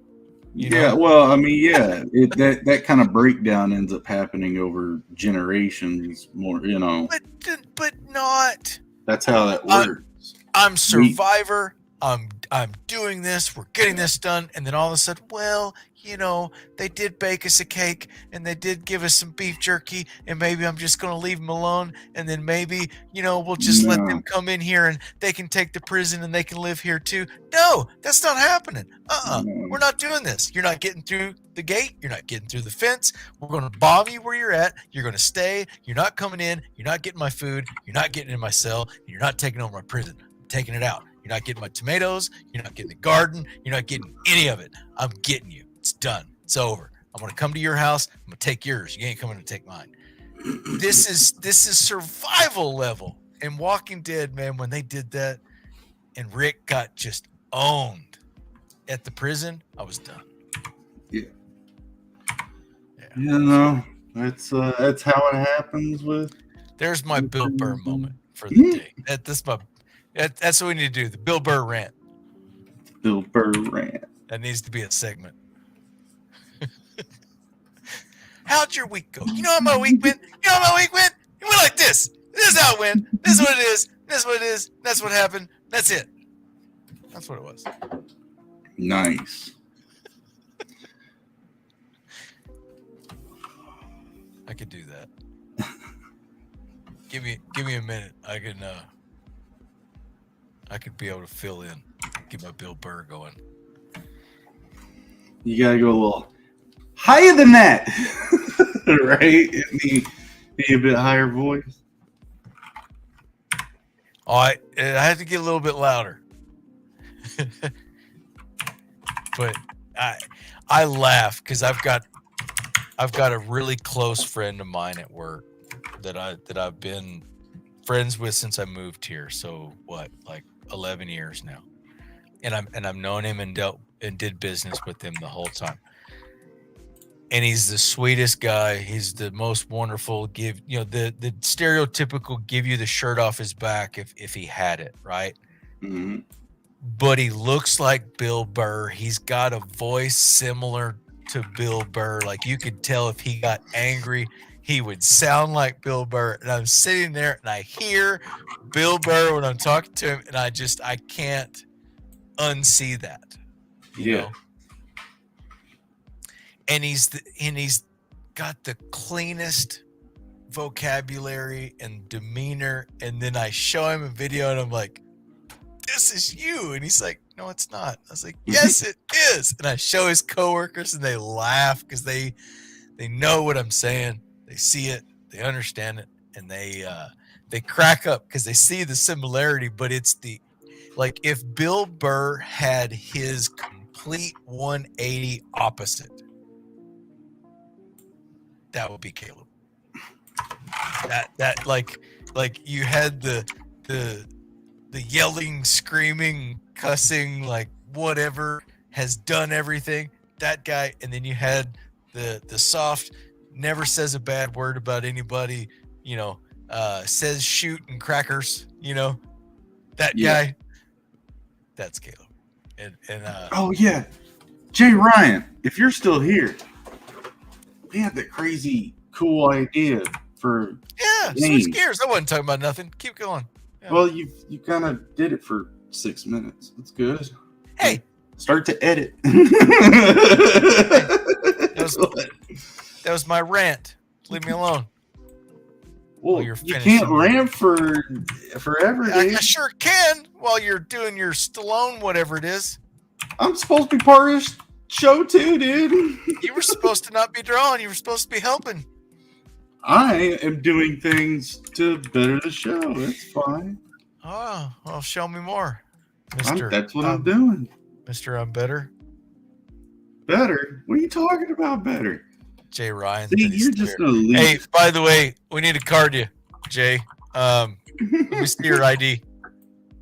You know? Well, I mean, that kind of breakdown ends up happening over generations more, but not. That's how that works. I'm Survivor. I'm doing this, we're getting this done, and then all of a sudden, well, you know, they did bake us a cake and they did give us some beef jerky, and maybe I'm just going to leave them alone, and then maybe, you know, we'll just let them come in here and they can take the prison and they can live here too. No, that's not happening. We're not doing this. You're not getting through the gate. You're not getting through the fence. We're going to bomb you where you're at. You're going to stay. You're not coming in. You're not getting my food. You're not getting in my cell. And you're not taking over my prison. I'm taking it out. You're not getting my tomatoes. You're not getting the garden. You're not getting any of it. I'm getting you. It's done. It's over. I'm going to come to your house. I'm going to take yours. You ain't coming to take mine. This is survival level. And Walking Dead, man, when they did that and Rick got just owned at the prison, I was done. Yeah. You know, that's how it happens with. There's my Bill Burr moment for the day. That's what we need to do. The Bill Burr rant. Bill Burr rant. That needs to be a segment. How'd your week go? You know how my week went? You know how my week went? It went like this. This is how it went. This is what it is. This is what it is. That's what happened. That's it. That's what it was. Nice. I could do that. Give me a minute. I could be able to fill in. Get my Bill Burr going. You gotta go a little higher than that. Right? Need a bit higher voice. Oh, I had to get a little bit louder. But I laugh because I've got a really close friend of mine at work that I've been friends with since I moved here. So what, like 11 years now, and I've known him and did business with him the whole time. And he's the sweetest guy. He's the most wonderful. The stereotypical give you the shirt off his back if he had it, right? Mm-hmm. But he looks like Bill Burr. He's got a voice similar to Bill Burr. Like you could tell if he got angry, he would sound like Bill Burr. And I'm sitting there and I hear Bill Burr when I'm talking to him, and I can't unsee that. You know? And he's got the cleanest vocabulary and demeanor. And then I show him a video and I'm like, this is you. And he's like, no, it's not. I was like, yes, it is. And I show his coworkers and they laugh because they know what I'm saying. They see it, they understand it, and they crack up because they see the similarity. But it's like if Bill Burr had his complete 180 opposite, that would be Caleb. That like you had the yelling, screaming, cussing, like whatever, has done everything, that guy. And then you had the soft, never says a bad word about anybody, says shoot and crackers, that guy. That's Caleb. And oh yeah, Jay Ryan, if you're still here, we had that crazy cool idea for switch gears. I wasn't talking about nothing. Keep going. Yeah. Well, you kind of did it for 6 minutes. That's good. Hey, start to edit. That was my rant. Leave me alone. Well, you can't rant forever. I sure can while you're doing your Stallone, whatever it is. I'm supposed to be part of this show too, dude. You were supposed to not be drawing. You were supposed to be helping. I am doing things to better the show. That's fine. Oh, well, show me more, Mister. That's what I'm doing, Mister. I'm better. Better? What are you talking about? Better? Jay Ryan. See, you're just gonna leave. Hey, by the way, we need to card you, Jay. Let me see your ID.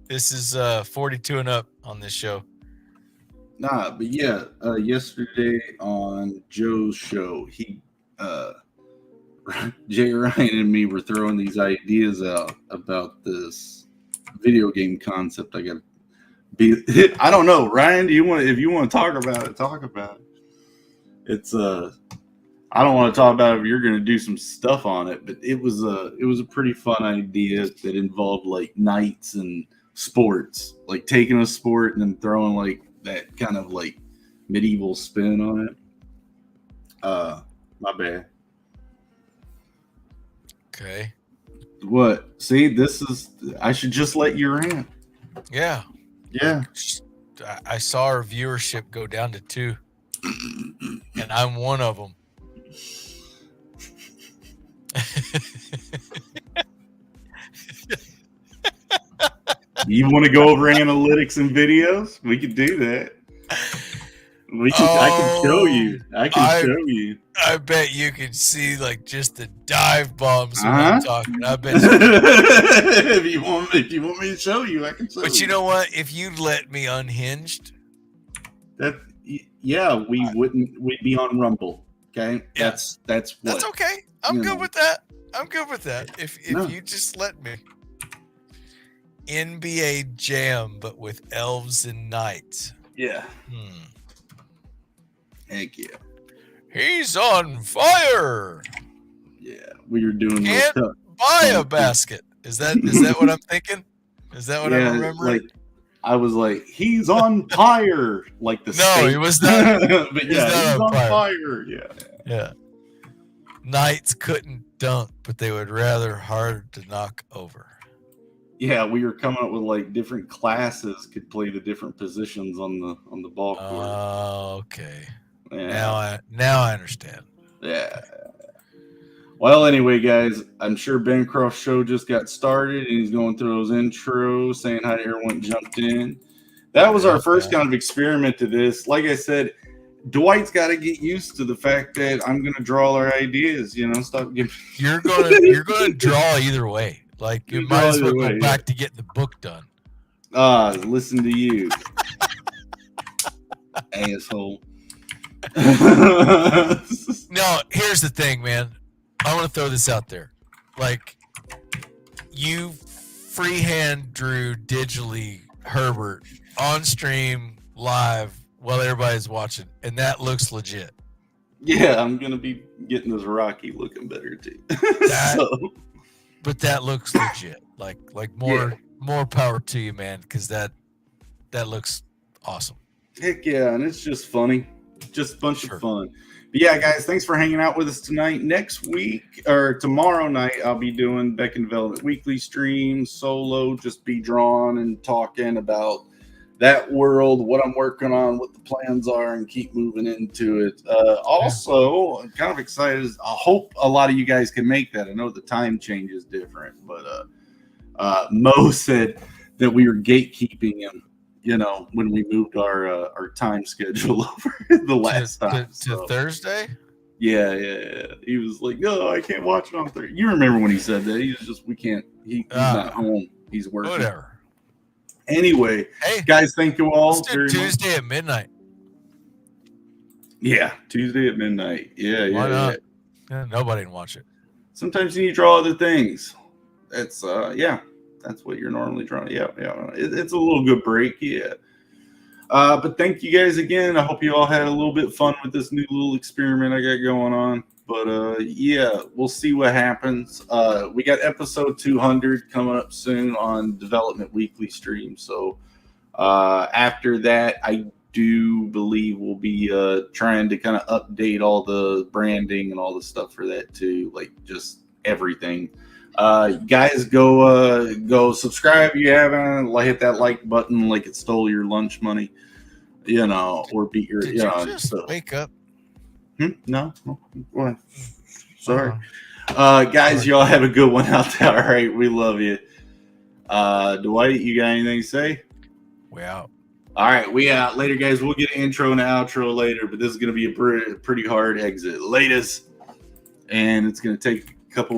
This is 42 and up on this show. Nah, but yeah, yesterday on Joe's show, Jay Ryan and me were throwing these ideas out about this video game concept. I don't know, Ryan. If you want to talk about it, talk about it. It's I don't want to talk about it if you're going to do some stuff on it, but it was a pretty fun idea that involved like knights and sports, like taking a sport and then throwing like that kind of like medieval spin on it. My bad. Okay. What? See, I should just let you rant. Yeah. Yeah. I saw our viewership go down to 2, and I'm one of them. You want to go over analytics and videos? We could do that. I can show you. I show you. I bet you can see like just the dive bombs when I'm talking. I bet you if you want me to show you, I can show you. But you know what? If you let me unhinged, we'd be on Rumble. Okay, yeah. That's okay. I'm good with that. If you just let me. NBA Jam, but with elves and knights. Yeah. Heck yeah. He's on fire. Yeah, we were doing. Can't buy a basket. Is that what I'm thinking? Is that what I'm remembering? Like, I was like, he's on fire, like the No, he was not. But yeah, he's on fire. Yeah. Knights couldn't dunk, but they would rather hard to knock over. Yeah, we were coming up with like different classes could play the different positions on the ball court. Oh, okay. Yeah. Now I understand. Yeah. Well, anyway, guys, I'm sure Bancroft's show just got started, and he's going through those intros, saying hi to everyone jumped in. That was our first kind of experiment to this. Like I said, Dwight's got to get used to the fact that I'm going to draw our ideas. Stop giving. You're gonna draw either way. Like you might as well go back to getting the book done. Listen to you, asshole. No, here's the thing, man. I want to throw this out there. Like, you freehand drew digitally Herbert on stream live while everybody's watching, and that looks legit. Yeah, I'm gonna be getting this Rocky looking better too. But that looks legit. Like more power to you, man, because that looks awesome. Heck yeah, and it's just funny. Just a bunch of fun. But yeah, guys, thanks for hanging out with us tonight. Next week or tomorrow night, I'll be doing Beckoned Development Weekly stream solo, just be drawn and talking about that world, what I'm working on, what the plans are, and keep moving into it. Also, I'm kind of excited. I hope a lot of you guys can make that. I know the time change is different, but Mo said that we were gatekeeping him, when we moved our time schedule over the last time. To Thursday? Yeah. He was like, no, I can't watch it on Thursday. You remember when he said that? He was just, he's not home. He's working. Whatever. Anyway, hey, guys, thank you all. Let's do Tuesday at midnight. Yeah, Tuesday at midnight. Yeah. Why not? Yeah, nobody can watch it. Sometimes you need to draw other things. That's that's what you're normally drawing. Yeah. It's a little good break. Yeah. But thank you guys again. I hope you all had a little bit of fun with this new little experiment I got going on. But yeah, we'll see what happens. We got episode 200 coming up soon on Development Weekly stream. So after that, I do believe we'll be trying to kind of update all the branding and all the stuff for that too, like just everything. Guys, go subscribe if you haven't. Hit that like button like it stole your lunch money, or beat your. Did you just wake up? No. What? Sorry. Guys, y'all have a good one out there. All right, we love you. Dwight, you got anything to say? We out. All right, we out. Later, guys. We'll get an intro and an outro later, but this is going to be a pretty hard exit. Latest. And it's going to take a couple